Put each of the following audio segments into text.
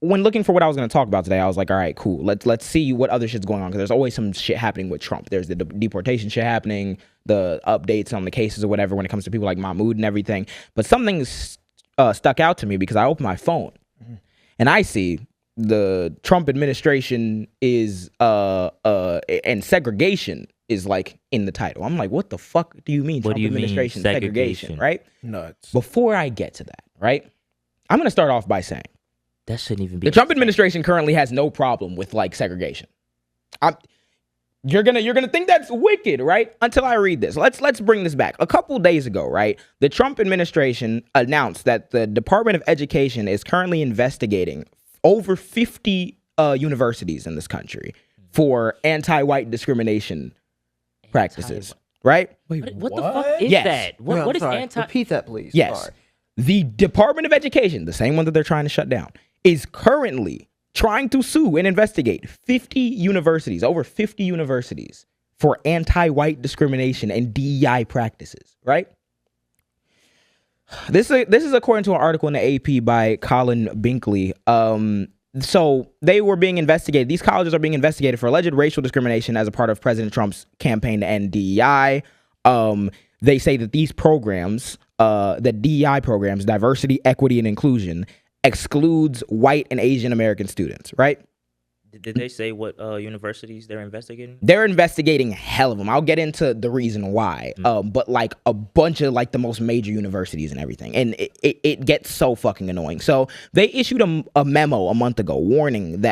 when looking for what I was going to talk about today, I was like, all right, cool. Let's see what other shit's going on, because there's always some shit happening with Trump. There's the deportation shit happening, the updates on the cases or whatever when it comes to people like Mahmoud and everything. But something stuck out to me because I opened my phone and I see the Trump administration is and segregation is like in the title. I'm like, what the fuck do you mean? Trump administration, segregation, right? Nuts. Before I get to that, right, I'm going to start off by saying that shouldn't even be the Trump administration currently has no problem with like segregation. You're gonna think that's wicked, right? Until I read this. Let's bring this back. A couple days ago, right, the Trump administration announced that the Department of Education is currently investigating over 50 universities in this country for anti-white discrimination practices, right? Wait, what the fuck is that? What is anti? Repeat that, please. Yes. Sorry. The Department of Education, the same one that they're trying to shut down, is currently trying to sue and investigate 50 universities, over 50 universities, for anti-white discrimination and DEI practices, right? This is according to an article in the AP by Colin Binkley. So they were being investigated. These colleges are being investigated for alleged racial discrimination as a part of President Trump's campaign to end DEI. They say that these programs, the DEI programs, diversity, equity, and inclusion, excludes white and Asian American students, right? Did they say what universities they're investigating? They're investigating hell of them. I'll get into the reason why. But like a bunch of like the most major universities and everything. And it gets so fucking annoying. So they issued a memo a month ago warning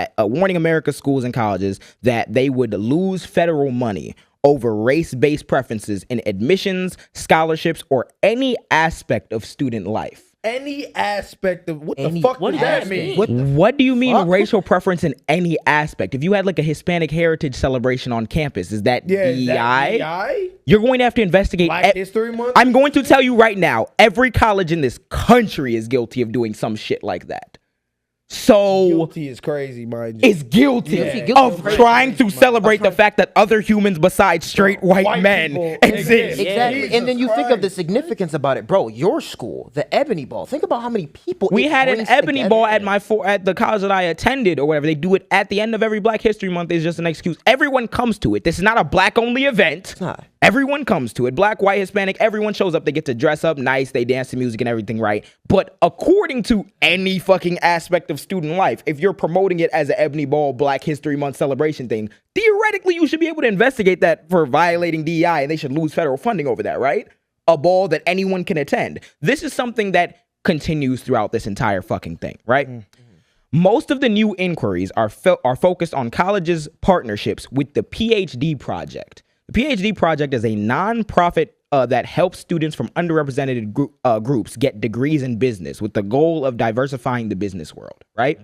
America's schools and colleges that they would lose federal money over race-based preferences in admissions, scholarships, or any aspect of student life. Any aspect of what the fuck does that mean? What do you mean racial preference in any aspect? If you had like a Hispanic heritage celebration on campus, is that DEI? You're going to have to investigate Black History Month? I'm going to tell you right now, every college in this country is guilty of doing some shit like that. So guilty is crazy, mind you. Is guilty of trying to celebrate the fact that other humans besides straight white men exist. Exactly. And then you think of the significance about it, bro. Your school, the Ebony Ball. Think about how many people we had an Ebony Ball at at the college that I attended or whatever. They do it at the end of every Black History Month. It's just an excuse. Everyone comes to it. This is not a black only event. It's not. Everyone comes to it. Black, white, Hispanic, everyone shows up. They get to dress up nice. They dance to music and everything, right? But according to any fucking aspect of student life, if you're promoting it as an Ebony Ball Black History Month celebration thing, theoretically you should be able to investigate that for violating DEI and they should lose federal funding over that, right? A ball that anyone can attend. This is something that continues throughout this entire fucking thing, right? Most of the new inquiries are focused on colleges' partnerships with the PhD Project. The PhD Project is a nonprofit that helps students from underrepresented groups get degrees in business with the goal of diversifying the business world, right?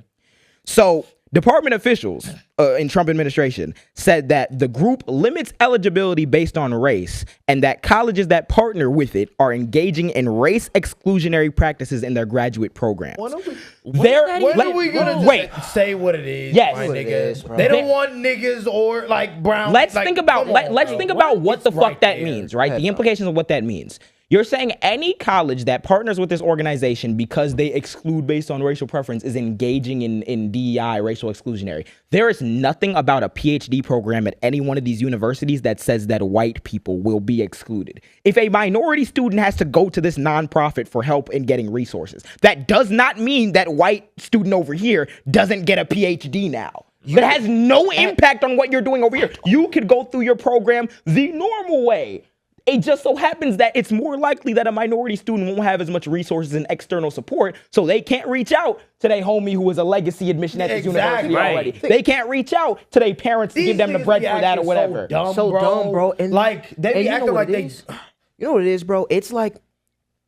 So department officials in Trump administration said that the group limits eligibility based on race and that colleges that partner with it are engaging in race exclusionary practices in their graduate programs. When are we gonna say what it is? Yes, my nigga. They don't want niggas or like brown. Let's think about what the fuck that means, right? The implications of what that means. You're saying any college that partners with this organization because they exclude based on racial preference is engaging in DEI, racial exclusionary. There is nothing about a PhD program at any one of these universities that says that white people will be excluded. If a minority student has to go to this nonprofit for help in getting resources, that does not mean that white student over here doesn't get a PhD now. That has no impact on what you're doing over here. You could go through your program the normal way. It just so happens that it's more likely that a minority student won't have as much resources and external support, so they can't reach out to their homie who was a legacy admission at this university already. They can't reach out to their parents to give them the bread for that or whatever. So dumb, bro. And like they be acting like they. You know what it is, bro? It's like.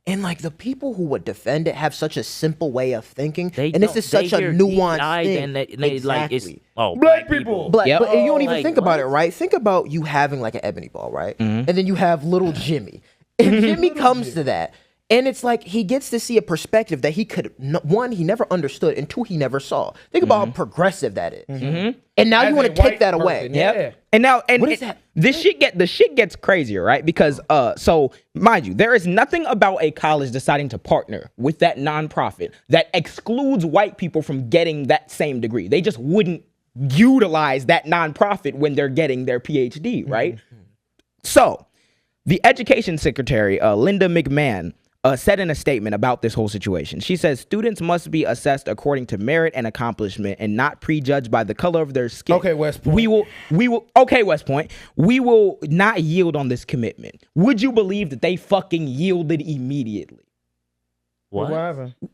And like the people who would defend it have such a simple way of thinking, and this is such a nuanced thing. And they like it's black people. But you don't even think about it, right? Think about you having like an Ebony Ball, right? And then you have little Jimmy. And Jimmy comes to that, And it's like he gets to see a perspective that he could, one, he never understood, and two, he never saw. Think about how progressive that is. And now you want to take that away. And now, and what is that? The shit gets crazier, right? Because so mind you, there is nothing about a college deciding to partner with that nonprofit that excludes white people from getting that same degree. They just wouldn't utilize that nonprofit when they're getting their PhD, right? So the education secretary, Linda McMahon, said in a statement about this whole situation. She says students must be assessed according to merit and accomplishment and not prejudged by the color of their skin. Okay, West Point. Okay, West Point. We will not yield on this commitment. Would you believe that they fucking yielded immediately? What?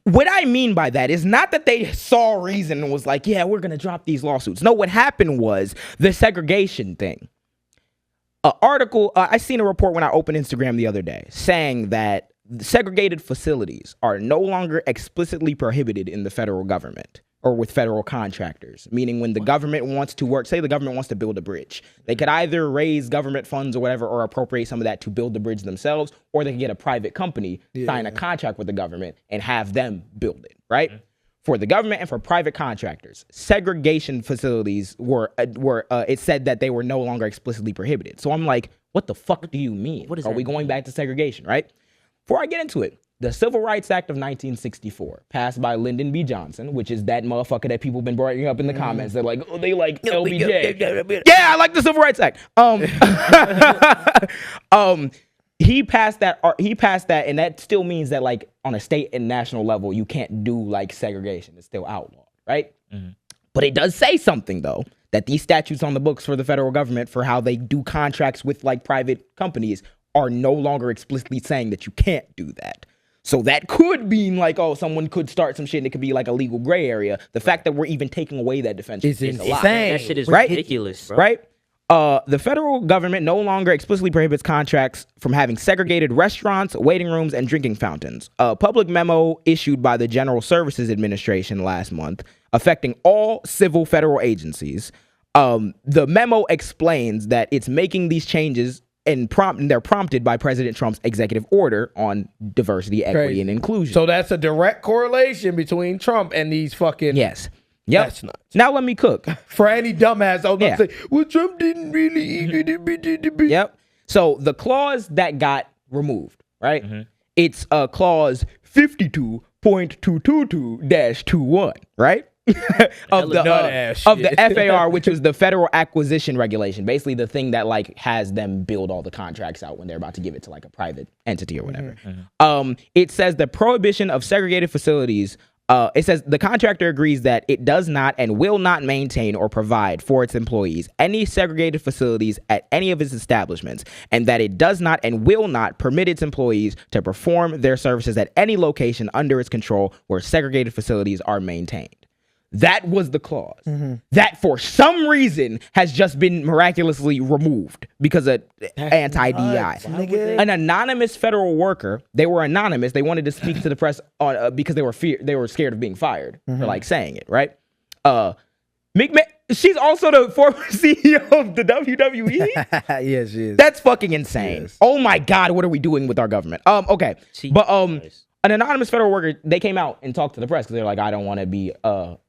What I mean by that is not that they saw reason and was like, yeah, we're going to drop these lawsuits. No, what happened was the segregation thing. An article, I seen a report when I opened Instagram the other day saying that segregated facilities are no longer explicitly prohibited in the federal government or with federal contractors, meaning when the government wants to work, say the government wants to build a bridge, they could either raise government funds or whatever or appropriate some of that to build the bridge themselves, or they can get a private company, sign a contract with the government and have them build it, right? For the government and for private contractors, segregation facilities were it said that they were no longer explicitly prohibited. So I'm like, what the fuck do you mean? Are we going back to segregation, right? Before I get into it, the Civil Rights Act of 1964, passed by Lyndon B. Johnson, which is that motherfucker that people been bringing up in the comments. They're like, oh, they like LBJ. Yeah, I like the Civil Rights Act. He passed that, and that still means that like on a state and national level, you can't do like segregation. It's still outlawed, right? But it does say something though, that these statutes on the books for the federal government for how they do contracts with like private companies are no longer explicitly saying that you can't do that. So that could mean like, oh, someone could start some shit and it could be like a legal gray area. The fact that we're even taking away that defense is insane. That shit is ridiculous, bro. Right? The federal government no longer explicitly prohibits contracts from having segregated restaurants, waiting rooms, and drinking fountains. A public memo issued by the General Services Administration last month affecting all civil federal agencies. The memo explains that it's making these changes and they're prompted by President Trump's executive order on diversity, equity, and inclusion. So that's a direct correlation between Trump and these fucking... Yes. Yep. That's nuts. Now let me cook. For any dumbass, I was going to say, well, Trump didn't really... Yep. So the clause that got removed, right? It's clause 52.222-21, right? of the FAR, which was the Federal Acquisition Regulation, basically the thing that like has them build all the contracts out when they're about to give it to like a private entity or whatever. It says the prohibition of segregated facilities. It says the contractor agrees that it does not and will not maintain or provide for its employees any segregated facilities at any of its establishments, and that it does not and will not permit its employees to perform their services at any location under its control where segregated facilities are maintained. That was the clause that for some reason has just been miraculously removed because of anti-DEI. An anonymous federal worker, they were anonymous. They wanted to speak to the press on because they were scared of being fired for like saying it, right? She's also the former CEO of the WWE. Yes, she is. That's fucking insane. Yes. Oh my God, what are we doing with our government? Okay, but an anonymous federal worker, they came out and talked to the press because they're like, I don't want to be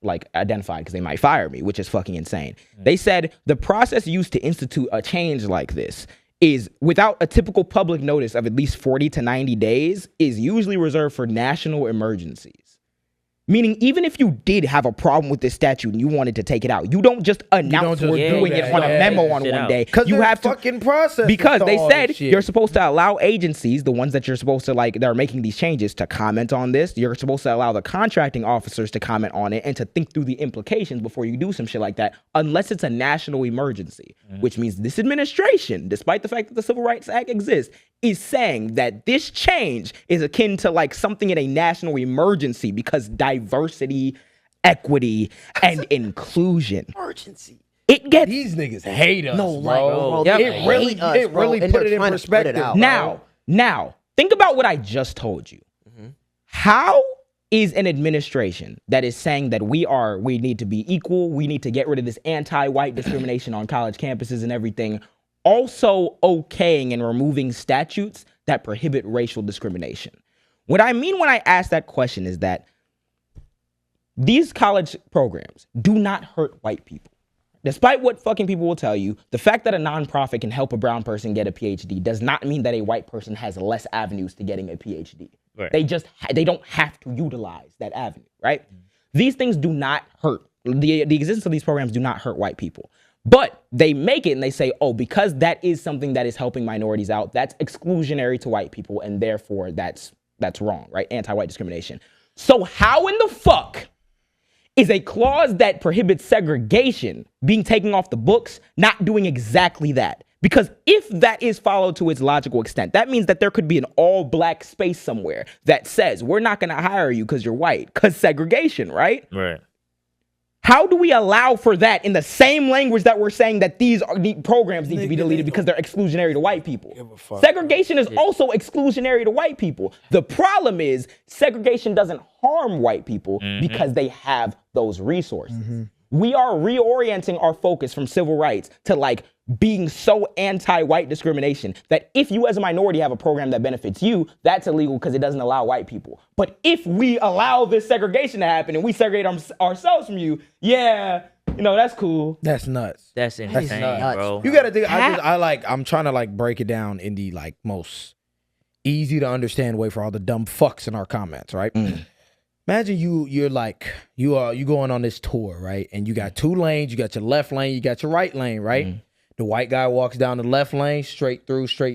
like identified because they might fire me, which is fucking insane. They said the process used to institute a change like this is without a typical public notice of at least 40 to 90 days is usually reserved for national emergencies. Meaning, even if you did have a problem with this statute and you wanted to take it out, you don't just announce we're doing it on a memo on one day. You have to fucking process. Because they said you're supposed to allow agencies, the ones that you're supposed to like, that are making these changes, to comment on this. You're supposed to allow the contracting officers to comment on it and to think through the implications before you do some shit like that, unless it's a national emergency, which means this administration, despite the fact that the Civil Rights Act exists, is saying that this change is akin to like something in a national emergency because diversity, equity, and inclusion. Emergency. It gets these niggas hate us. No, bro. It really put it in perspective. Now, think about what I just told you. How is an administration that is saying that we need to be equal, we need to get rid of this anti-white discrimination on college campuses and everything, also okaying and removing statutes that prohibit racial discrimination? What I mean when I ask that question is that these college programs do not hurt white people. Despite what fucking people will tell you, the fact that a nonprofit can help a brown person get a PhD does not mean that a white person has less avenues to getting a PhD. Right. They don't have to utilize that avenue, right? These things do not hurt. The existence of these programs do not hurt white people. But they make it and they say, oh, because that is something that is helping minorities out, that's exclusionary to white people, and therefore that's wrong, right? Anti-white discrimination. So how in the fuck is a clause that prohibits segregation being taken off the books not doing exactly that? Because if that is followed to its logical extent, that means that there could be an all-black space somewhere that says, we're not going to hire you because you're white, because segregation, right? Right. How do we allow for that in the same language that we're saying that the programs need to be deleted because they're exclusionary to white people? Segregation is also exclusionary to white people. The problem is segregation doesn't harm white people because they have those resources. We are reorienting our focus from civil rights to like being so anti-white discrimination that if you as a minority have a program that benefits you, that's illegal because it doesn't allow white people. But if we allow this segregation to happen and we segregate ourselves from you, yeah, you know, that's cool. That's nuts. That's insane, bro. You gotta think. I'm trying to like break it down in the like most easy to understand way for all the dumb fucks in our comments, right? Imagine you're going on this tour, right? And you got 2 lanes. You got your left lane. You got your right lane, right? The white guy walks down the left lane, straight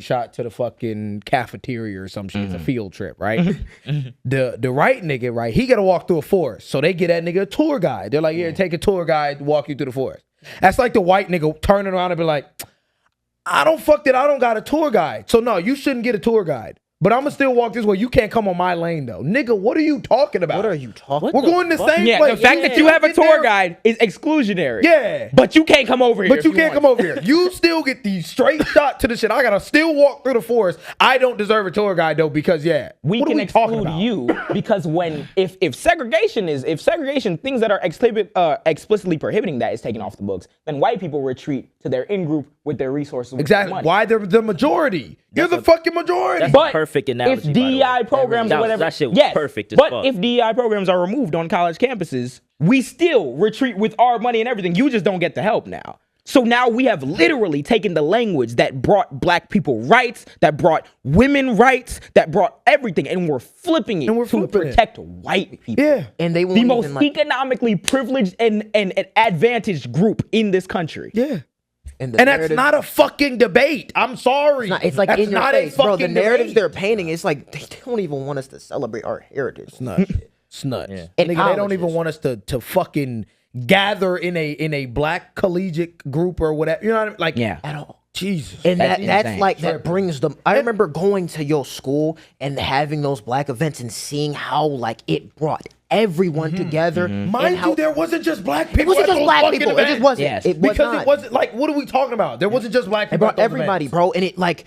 shot to the fucking cafeteria or some shit. It's a field trip, right? The right nigga, right, he got to walk through a forest. So they get that nigga a tour guide. They're like, yeah, take a tour guide to walk you through the forest. That's like the white nigga turning around and be like, I don't got a tour guide. So no, you shouldn't get a tour guide. But I'm going to still walk this way. You can't come on my lane, though. Nigga, what are you talking about? What are you talking about? We're going the same place. The fact that you have a tour guide is exclusionary. Yeah. But you can't come over here. But you can't come over here. You still get the straight shot to the shit. I got to still walk through the forest. I don't deserve a tour guide, though, because, we can exclude you because if segregation, things that are explicitly prohibiting that is taken off the books, then white people retreat to their in-group with their resources. Exactly. Why they're the majority. You're the fucking majority. That's perfect analogy. If DEI programs or whatever, that shit was perfect as fuck. If DEI programs are removed on college campuses, we still retreat with our money and everything. You just don't get the help now. So now we have literally taken the language that brought black people rights, that brought women rights, that brought everything, and we're flipping it to protect white people. Yeah. And they won't the most economically privileged and advantaged group in this country. Yeah. And that's not a fucking debate. I'm sorry. It's like in your face, bro. The narratives they're painting, it's like they don't even want us to celebrate our heritage. It's nuts. It's nuts. Yeah. Nigga, they don't even want us to fucking gather in a black collegiate group or whatever. You know what I mean? Like, at all. Jesus. And that's like, that brings them. I remember going to your school and having those black events and seeing how like it brought everyone together. Mind you, there wasn't just black people. It wasn't just black people. Events. It just wasn't. Yes. It was because not. It wasn't like, what are we talking about? There wasn't just black people. It brought everybody, bro. And it like,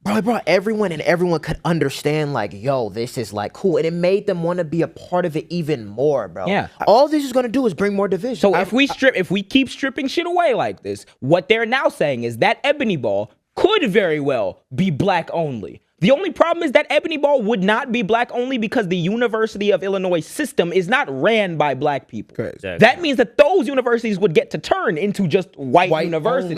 bro, it brought everyone, and everyone could understand like, yo, this is like cool. And it made them want to be a part of it even more, bro. Yeah. All this is going to do is bring more division. So if we keep stripping shit away like this, what they're now saying is that Ebony Ball could very well be black only. The only problem is that Ebony Ball would not be black only because the University of Illinois system is not ran by black people. Exactly. That means that those universities would get to turn into just white universities.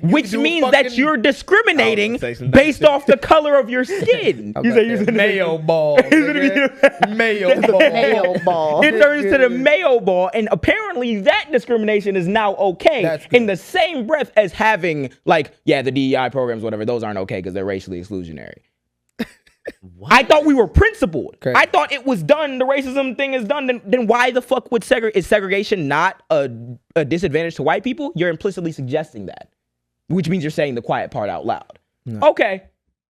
Which means that you're discriminating based off the color of your skin. You say using Mayo Ball. Mayo Ball. Mayo Ball. It turns to the Mayo Ball, and apparently that discrimination is now okay in the same breath as having like, the DEI programs, whatever, those aren't okay because they're racially exclusionary. I thought we were principled. Correct. I thought it was done. The racism thing is done. Then why the fuck would is segregation not a disadvantage to white people? You're implicitly suggesting that, which means you're saying the quiet part out loud. No. Okay,